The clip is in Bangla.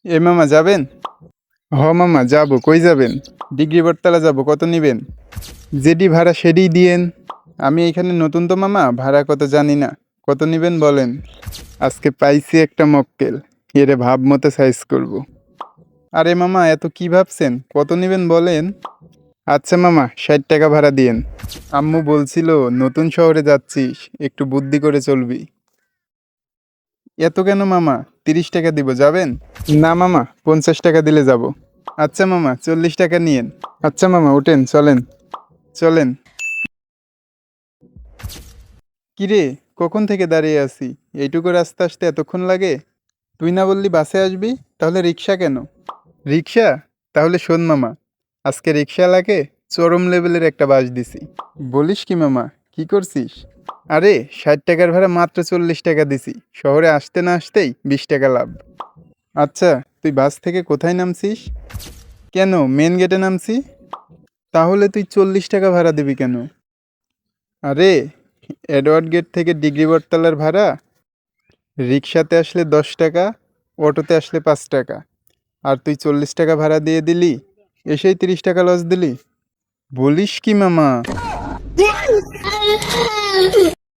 এ মামা যাবেন? হ মামা যাবো, কই যাবেন? ডিগ্রি বটতলা যাব, কত নিবেন? যেডি ভাড়া সেডি দিয়েন। আমি এখানে নতুন তো মামা, ভাড়া কত জানি না, কত নিবেন বলেন? আজকে পাইছি একটা মক্কেল, এরে ভাব মতো সাইজ করব। আরে মামা এত কি ভাবছেন, কত নিবেন বলেন? আচ্ছা মামা 60 টাকা ভাড়া দিয়েন। আম্মু বলছিল নতুন শহরে যাচ্ছিস, একটু বুদ্ধি করে চলবি। এত কেন মামা, 30 টাকা দিব, যাবেন? না মামা 50 টাকা দিলে যাব। আচ্ছা মামা 40 টাকা নিয়েন। আচ্ছা মামা ওঠেন, চলেন চলেন। কিরে, কখন থেকে দাঁড়িয়ে আছি? এইটুকু রাস্তা আসতে এতক্ষণ লাগে? তুই না বললি বাসে আসবি, তাহলে রিক্সা কেন? রিক্সা? তাহলে শোন মামা, আজকে রিক্সাওয়ালাকে চরম লেভেলের একটা বাস দিছি। বলিস কি মামা, কি করছিস? আরে 60 টাকার ভাড়া মাত্র 40 টাকা দিছি, শহরে আসতে না আসতেই 20 টাকা লাভ। আচ্ছা, তুই বাস থেকে কোথায় নামছিস? কেন, মেন গেটে নামছি। তাহলে তুই 40 টাকা ভাড়া দিবি কেন? আরে, এডওয়ার্ড গেট থেকে ডিগ্রি বটতলার ভাড়া রিক্সাতে আসলে 10 টাকা, অটোতে আসলে 5 টাকা। আর তুই 40 টাকা ভাড়া দিয়ে দিলি, এসেই 30 টাকা লস দিলি। বলিস কি মামা?